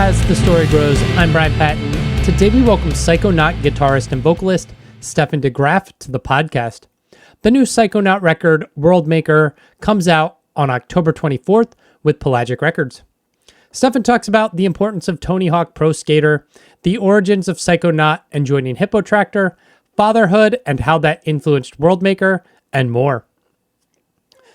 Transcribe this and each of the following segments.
As the Story Grows. I'm Brian Patton. Today we welcome Psychonaut guitarist and vocalist Stefan De Graef to the podcast. The new Psychonaut record, World Maker, comes out on October 24th with Pelagic Records. Stefan talks about the importance of Tony Hawk Pro Skater, the origins of Psychonaut and joining Hippotractor, fatherhood and how that influenced World Maker, and more.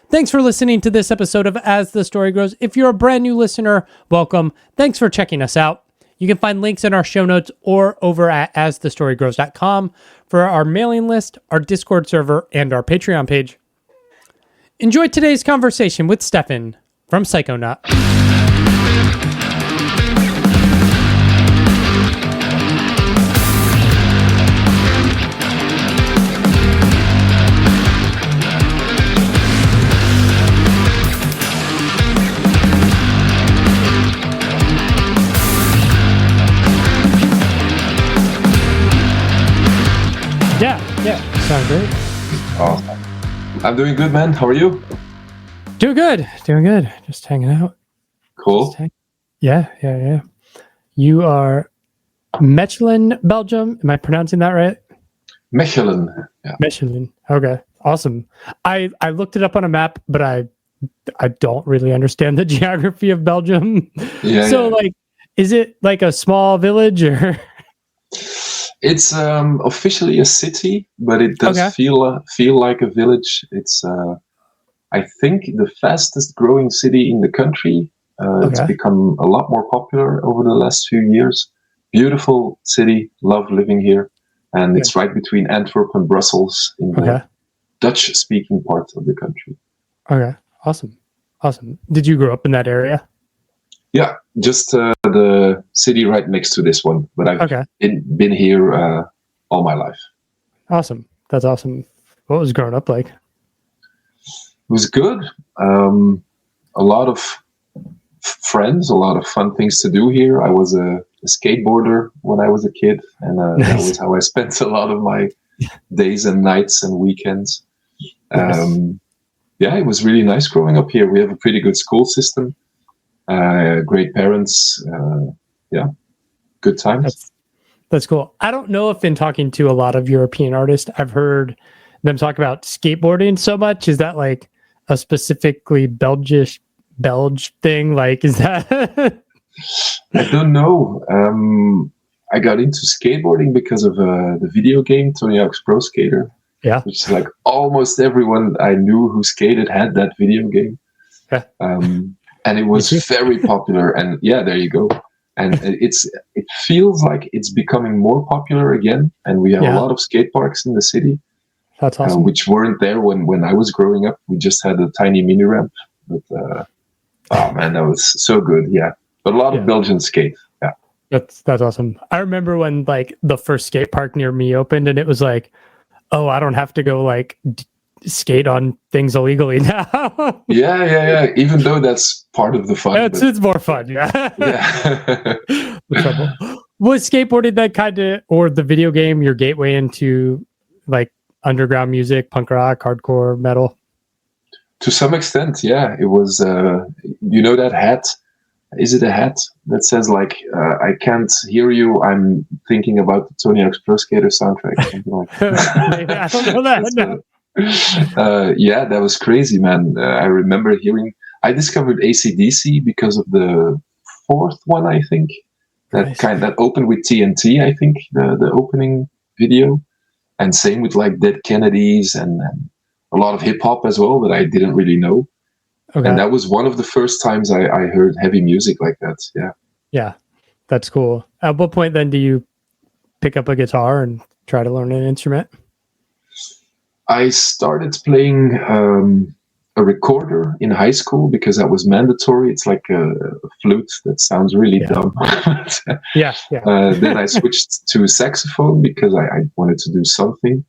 Thanks for listening to this episode of As the Story Grows. If you're a brand new listener, welcome. Thanks for checking us out. You can find links in our show notes or over at asthestorygrows.com for our mailing list, our Discord server, and our Patreon page. Enjoy today's conversation with Stefan from Psychonaut. Yeah, sounds great. Oh, I'm doing good, man. How are you? Doing good. Just hanging out. Cool. Yeah. You are Mechelen, Belgium. Am I pronouncing that right? Mechelen. Yeah. Mechelen. Okay, awesome. I looked it up on a map, but I don't really understand the geography of Belgium. Yeah. So, is it like a small village or? It's officially a city, but it does feel like a village. It's I think the fastest growing city in the country. It's become a lot more popular over the last few years. Beautiful city, love living here, and it's right between Antwerp and Brussels in the Dutch-speaking part of the country. Okay, awesome. Did you grow up in that area? Yeah, just the city right next to this one. But I've been here all my life. Awesome. That's awesome. What was growing up like? It was good. A lot of friends, a lot of fun things to do here. I was a skateboarder when I was a kid, and that was how I spent a lot of my days and nights and weekends. It was really nice growing up here. We have a pretty good school system. Great parents, good times. That's cool. I don't know if in talking to a lot of European artists, I've heard them talk about skateboarding so much. Is that like a specifically Belge thing? Like, is that? I don't know. I got into skateboarding because of the video game Tony Hawk's Pro Skater. Yeah, which is like almost everyone I knew who skated had that video game. Yeah. And it was very popular, and there you go. And it feels like it's becoming more popular again, and we have a lot of skate parks in the city. That's awesome. Which weren't there when I was growing up. We just had a tiny mini ramp, but oh man, that was so good. Yeah, but a lot of Belgian skate. Yeah, that's awesome. I remember when the first skate park near me opened, and it was like, oh, I don't have to go skate on things illegally now. Yeah. Even though that's part of the fun. It's more fun, yeah. Yeah. Was skateboarding that kind of, or the video game, your gateway into underground music, punk rock, hardcore, metal? To some extent, yeah. It was, that hat? Is it a hat that says I can't hear you, I'm thinking about the Tony Hawk's Pro Skater soundtrack? Something like that. I don't know that. No. That was crazy, man. I remember I discovered AC/DC because of the fourth one, I think. That opened with TNT, I think, the opening video. And same with Dead Kennedys and a lot of hip hop as well that I didn't really know. Okay. And that was one of the first times I heard heavy music like that. Yeah. Yeah, that's cool. At what point then do you pick up a guitar and try to learn an instrument? I started playing a recorder in high school because that was mandatory. It's like a flute that sounds really dumb. Then I switched to saxophone because I wanted to do something.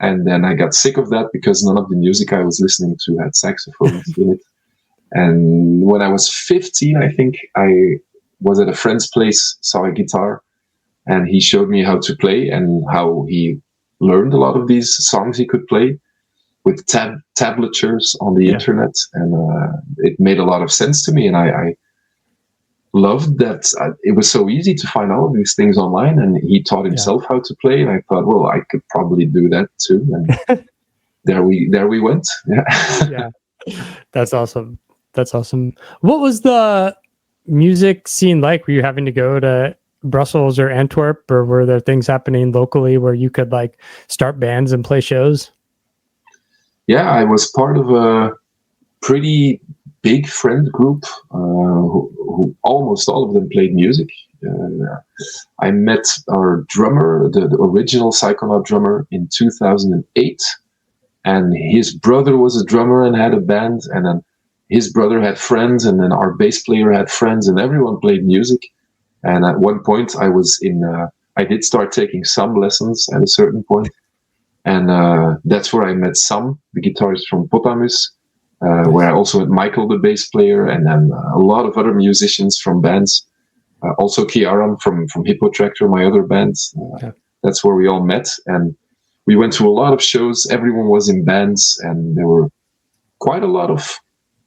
And then I got sick of that because none of the music I was listening to had saxophones in it. And when I was 15, I think I was at a friend's place, saw a guitar, and he showed me how to play and how he learned a lot of these songs he could play with tablatures on the internet, and it made a lot of sense to me, and I loved that it was so easy to find all of these things online, and he taught himself how to play. And I thought, well, I could probably do that too. And there we went. Yeah, that's awesome. That's awesome. What was the music scene like? Were you having to go to Brussels or Antwerp, or were there things happening locally where you could like start bands and play shows? Yeah, I was part of a pretty big friend group who almost all of them played music. I met our drummer, the original Psychonaut drummer, in 2008, and his brother was a drummer and had a band, and then his brother had friends, and then our bass player had friends, and everyone played music. And at one point I did start taking some lessons at a certain point, and that's where I met Sam, the guitarist from Potamus, where I also met Michael, the bass player, and then a lot of other musicians from bands. Also Kiaran from Hippotractor, my other band. That's where we all met, and we went to a lot of shows. Everyone was in bands, and there were quite a lot of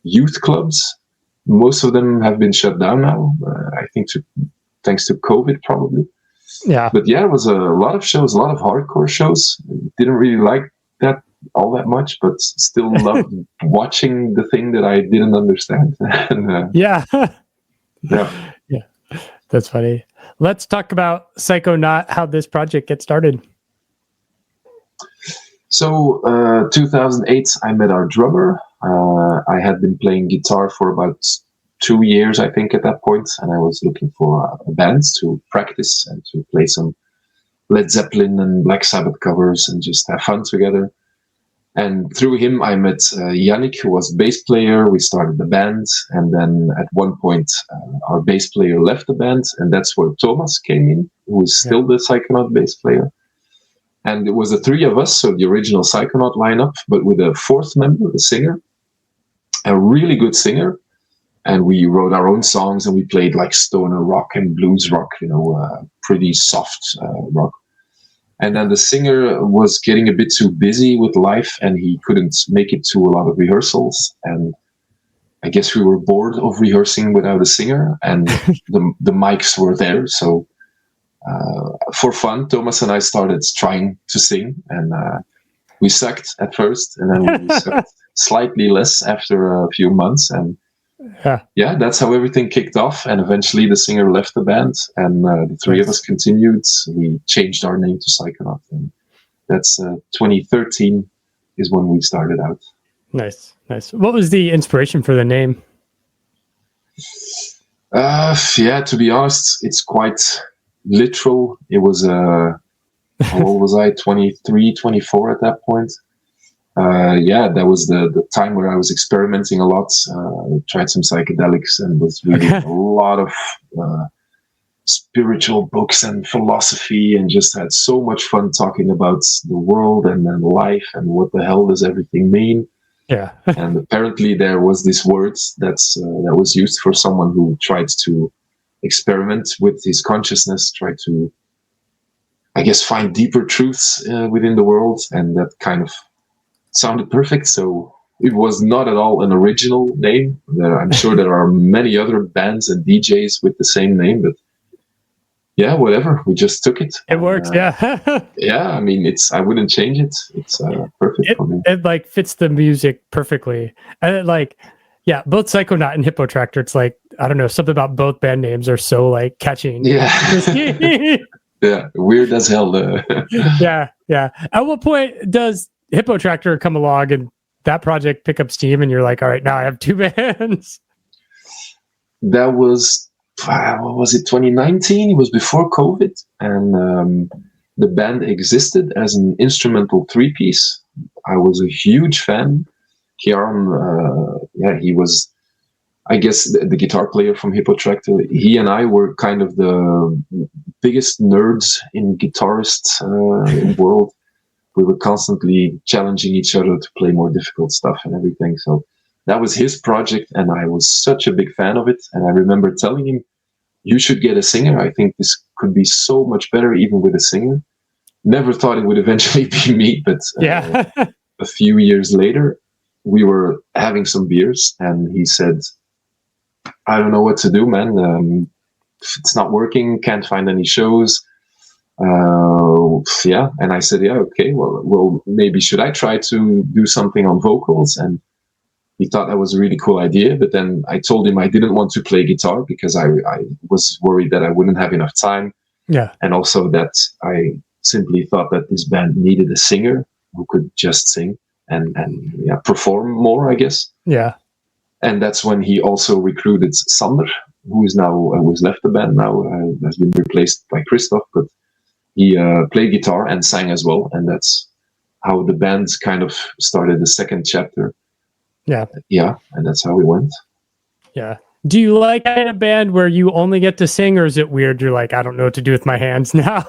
youth clubs. Most of them have been shut down now, I think thanks to COVID probably. Yeah. But yeah, it was a lot of shows, a lot of hardcore shows. Didn't really like that all that much, but still loved watching the thing that I didn't understand. And, yeah. Yeah. Yeah. That's funny. Let's talk about Psychonaut, how this project gets started. So 2008, I met our drummer. I had been playing guitar for about 2 years, I think, at that point, and I was looking for a band to practice and to play some Led Zeppelin and Black Sabbath covers and just have fun together. And through him, I met Yannick, who was bass player. We started the band, and then at one point, our bass player left the band, and that's where Thomas came in, who is still the Psychonaut bass player. And it was the three of us, so the original Psychonaut lineup, but with a fourth member, a singer, a really good singer. And we wrote our own songs, and we played like stoner rock and blues rock, pretty soft rock. And then the singer was getting a bit too busy with life, and he couldn't make it to a lot of rehearsals. And I guess we were bored of rehearsing without a singer, and the mics were there. So for fun, Thomas and I started trying to sing, and we sucked at first, and then we sucked slightly less after a few months. And yeah, that's how everything kicked off. And eventually the singer left the band, and the three of us continued. We changed our name to Psychonaut, and that's 2013 is when we started out. Nice. What was the inspiration for the name? To be honest, it's quite literal. It was how old was I? 23, 24 at that point. That was the time where I was experimenting a lot, tried some psychedelics, and was reading a lot of spiritual books and philosophy, and just had so much fun talking about the world and life and what the hell does everything mean. Yeah. And apparently there was this word that was used for someone who tried to experiment with his consciousness, tried to, I guess, find deeper truths within the world, and that kind of sounded perfect. So it was not at all an original name. I'm sure there are many other bands and DJs with the same name, but yeah, whatever. We just took it. It works, yeah. Yeah, I mean, I wouldn't change it. It's perfect for me. It like fits the music perfectly. And it both Psychonaut and Hippotractor, it's like, I don't know, something about both band names are so like catching. Yeah. Yeah, weird as hell. Yeah. At what point does Hippotractor come along and that project pick up steam, and you're like, all right, now I have two bands? That was, what was it, 2019? It was before COVID, and the band existed as an instrumental three-piece. I was a huge fan. Kiaran, he was, I guess, the guitar player from Hippotractor. He and I were kind of the biggest nerds in guitarists in the world. We were constantly challenging each other to play more difficult stuff and everything. So that was his project, and I was such a big fan of it. And I remember telling him, you should get a singer. I think this could be so much better even with a singer. Never thought it would eventually be me, but a few years later, we were having some beers, and he said, I don't know what to do, man. It's not working. Can't find any shows. Yeah. And I said, yeah, okay, well, maybe should I try to do something on vocals? And he thought that was a really cool idea. But then I told him I didn't want to play guitar because I was worried that I wouldn't have enough time. Yeah. And also that I simply thought that this band needed a singer who could just sing and yeah, perform more, I guess. Yeah. And that's when he also recruited Sander, who is now, who's left the band now, has been replaced by Christoph, but he played guitar and sang as well. And that's how the band kind of started the second chapter. Yeah. Yeah. And that's how we went. Yeah. Do you like in a band where you only get to sing, or is it weird? You're like, I don't know what to do with my hands now.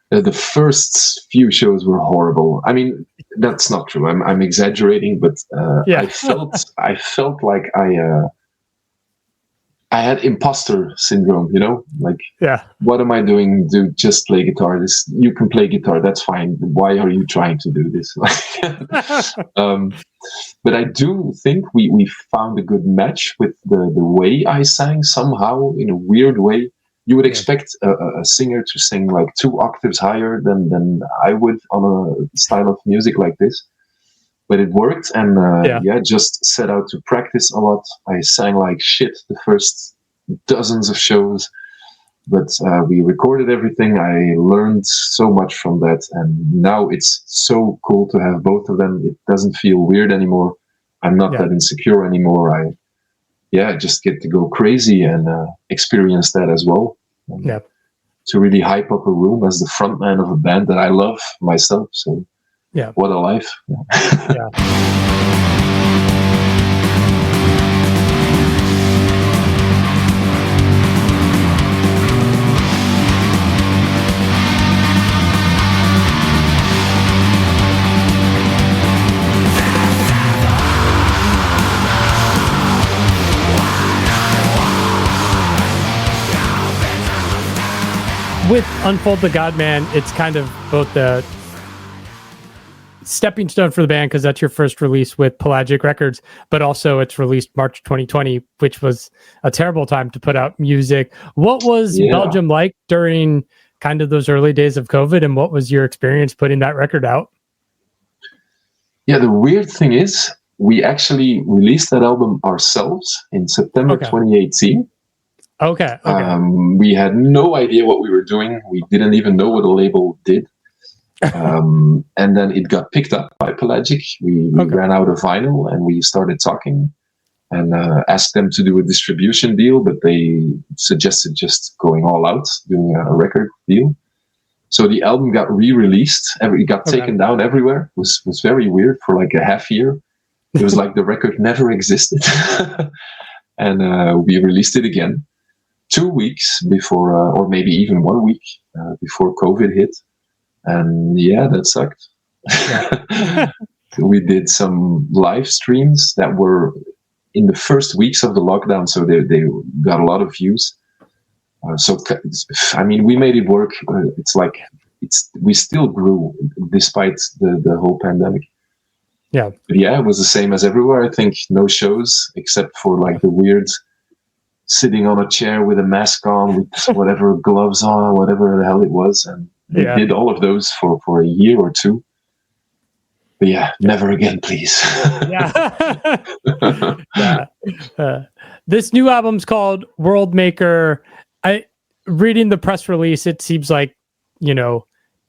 The first few shows were horrible. I mean, that's not true. I'm exaggerating, but yeah. I felt like I had imposter syndrome. You know, like, yeah, what am I doing? Do just play guitar. You can play guitar. That's fine. Why are you trying to do this? But I do think we found a good match with the way I sang. Somehow, in a weird way, you would expect a singer to sing like 2 octaves higher than I would on a style of music like this. But it worked, and just set out to practice a lot. I sang like shit the first dozens of shows, but we recorded everything. I learned so much from that, and now it's so cool to have both of them. It doesn't feel weird anymore. I'm not that insecure anymore. I just get to go crazy and experience that as well. To really hype up a room as the frontman of a band that I love myself. So what a life. Yeah. With Unfold the God-Man, it's kind of both the stepping stone for the band because that's your first release with Pelagic Records, but also it's released March 2020, which was a terrible time to put out music. What was Belgium like during kind of those early days of COVID, and what was your experience putting that record out? Yeah, the weird thing is we actually released that album ourselves in September 2018. Okay. We had no idea what we were doing. We didn't even know what a label did. And then it got picked up by Pelagic. We ran out of vinyl and we started talking and asked them to do a distribution deal, but they suggested just going all out, doing a record deal. So the album got re-released. It got taken down everywhere. It was very weird for like a half year. It was like the record never existed. And we released it again 2 weeks before, or maybe even 1 week before COVID hit. And that sucked. Yeah. We did some live streams that were in the first weeks of the lockdown, so they got a lot of views. We made it work. We still grew despite the whole pandemic. Yeah. But it was the same as everywhere. I think no shows except for like the weird sitting on a chair with a mask on, with whatever gloves on, whatever the hell it was. And we did all of those for a year or two. But never again, please. This new album's called World Maker. Reading the press release, it seems like,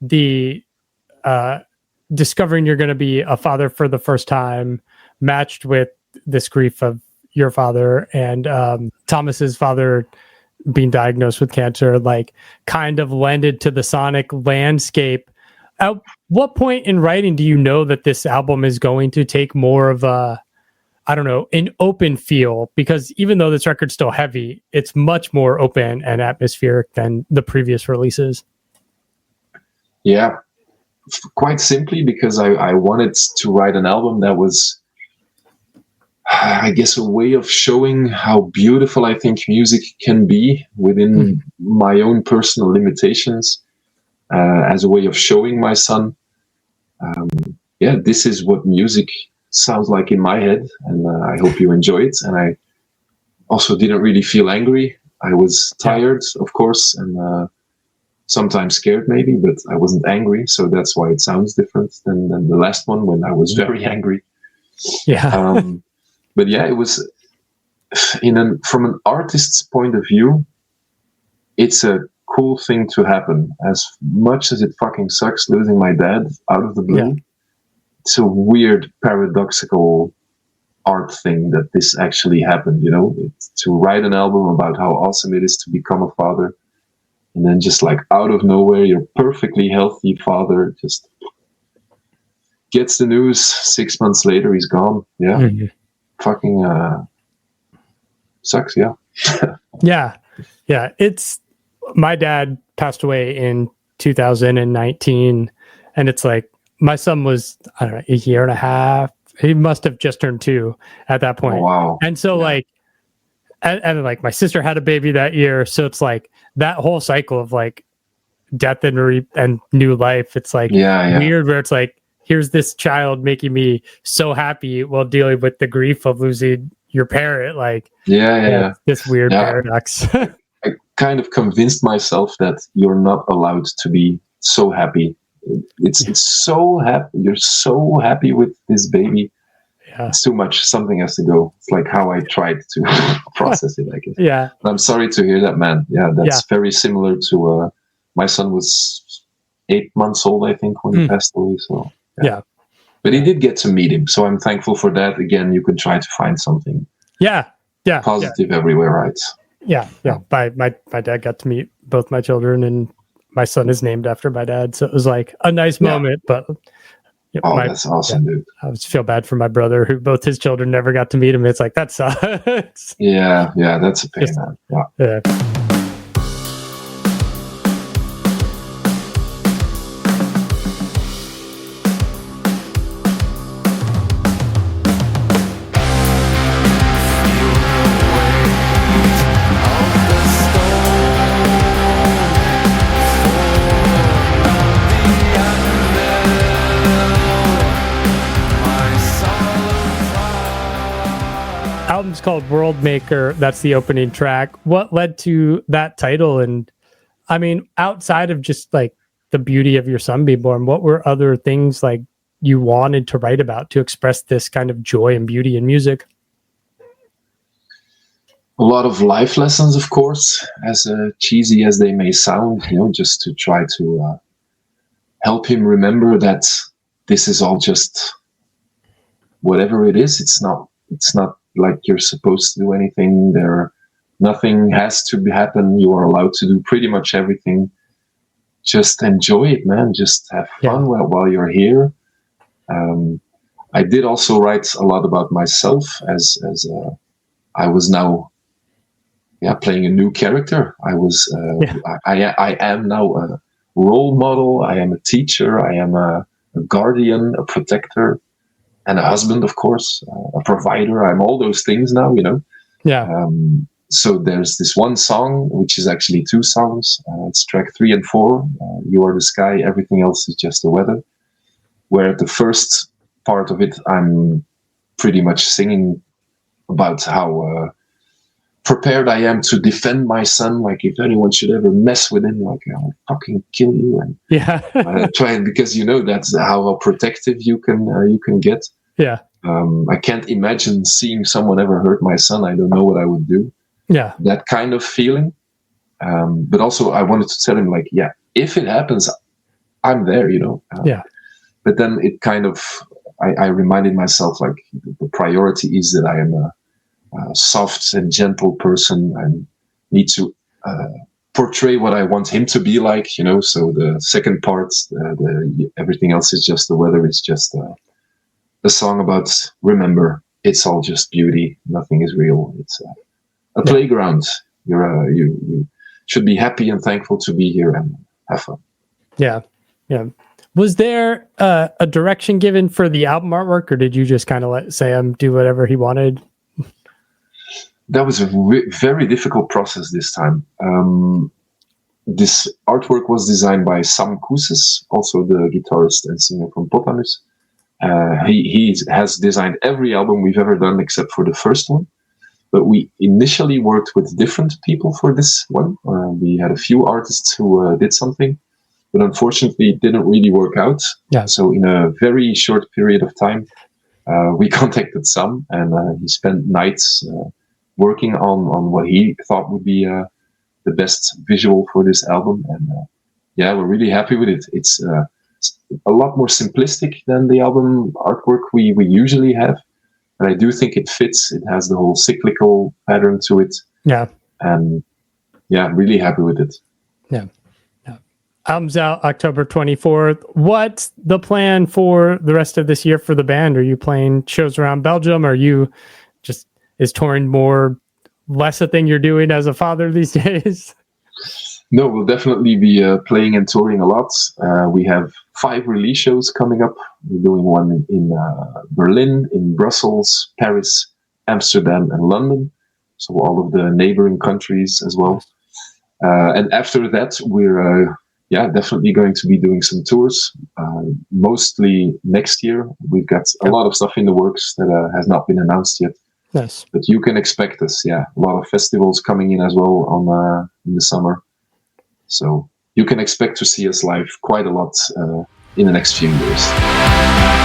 the discovering you're going to be a father for the first time, matched with this grief of your father and Thomas's father being diagnosed with cancer, like kind of lended to the sonic landscape. At what point in writing do you know that this album is going to take more of a, an open feel? Because even though this record's still heavy, it's much more open and atmospheric than the previous releases. Yeah, quite simply because I wanted to write an album that was, I guess, a way of showing how beautiful I think music can be within my own personal limitations, as a way of showing my son, this is what music sounds like in my head, and I hope you enjoy it. And also didn't really feel angry. I was tired, of course, and sometimes scared maybe, but I wasn't angry. So that's why it sounds different than the last one when I was very angry. Yeah. But yeah, it was from an artist's point of view, it's a cool thing to happen. As much as it fucking sucks losing my dad out of the blue, it's a weird, paradoxical art thing that this actually happened, you know, to write an album about how awesome it is to become a father, and then just like out of nowhere, your perfectly healthy father just gets the news 6 months later he's gone. Fucking sucks. Yeah, it's, my dad passed away in 2019, and it's like my son was, I don't know, a year and a half. He must have just turned 2 at that point. Oh, wow. And so like, and like my sister had a baby that year. So it's like that whole cycle of like death and new life. It's like weird where it's like, here's this child making me so happy while dealing with the grief of losing your parent. Like, this weird paradox. I kind of convinced myself that you're not allowed to be so happy. It's so happy. You're so happy with this baby. It's too much. Something has to go. It's like how I tried to process it, I guess. I'm sorry to hear that, man. That's very similar to my son was 8 months old, I think, when he passed away. So but he did get to meet him, so I'm thankful for that. Again, you can try to find something positive everywhere, right? My dad got to meet both my children, and my son is named after my dad, so it was like a nice moment. But that's awesome, dude. I just feel bad for my brother, who both his children never got to meet him. It's like, that sucks. That's a pain, man. Album's called World Maker. That's the opening track. What led to that title? And I mean, outside of just like the beauty of your son being born, what were other things like you wanted to write about to express this kind of joy and beauty in music? A lot of life lessons, of course, as cheesy as they may sound, you know, just to try to help him remember that this is all just whatever it is. It's not like you're supposed to do anything. Nothing has to happen. You are allowed to do pretty much everything. Just enjoy it, man. Just have fun while you're here. I did also write a lot about myself as I was now playing a new character. I am now a role model. I am a teacher. I am a guardian, a protector, and a husband, of course, a provider. I'm all those things now, you know. So there's this one song, which is actually 2 songs. It's track 3 and 4. You are the sky, everything else is just the weather. Where the first part of it, I'm pretty much singing about how prepared I am to defend my son. Like, if anyone should ever mess with him, like, I'll fucking kill you. And try, because you know that's how protective you can get. I can't imagine seeing someone ever hurt my son. I don't know what I would do. That kind of feeling. But also I wanted to tell him, like, if it happens, I'm there, you know. But then it kind of, I reminded myself, like, the priority is that I am a soft and gentle person. I need to portray what I want him to be like, you know. So the second part, everything else is just the weather. It's just a song about remember, it's all just beauty. Nothing is real. It's a playground. You should be happy and thankful to be here and have fun. Was there a direction given for the album artwork, or did you just kind of let Sam do whatever he wanted? That was a very difficult process this time. This artwork was designed by Sam Kousses, also the guitarist and singer from Potamus. He has designed every album we've ever done except for the first one. But we initially worked with different people for this one. We had a few artists who did something, but unfortunately it didn't really work out. Yeah. So in a very short period of time, we contacted Sam, and he spent nights working on what he thought would be the best visual for this album. And yeah, we're really happy with it. It's a lot more simplistic than the album artwork we usually have. And I do think it fits. It has the whole cyclical pattern to it. Yeah. And yeah, I'm really happy with it. Yeah. Album's out October 24th. What's the plan for the rest of this year for the band? Are you playing shows around Belgium? Are you just, is touring more less a thing you're doing as a father these days? No, we'll definitely be playing and touring a lot. We have 5 release shows coming up. We're doing one in Berlin, in Brussels, Paris, Amsterdam, and London. So all of the neighboring countries as well. And after that, we're definitely going to be doing some tours. Mostly next year. We've got a lot of stuff in the works that has not been announced yet. Yes. But you can expect us, a lot of festivals coming in as well in the summer. So you can expect to see us live quite a lot in the next few years.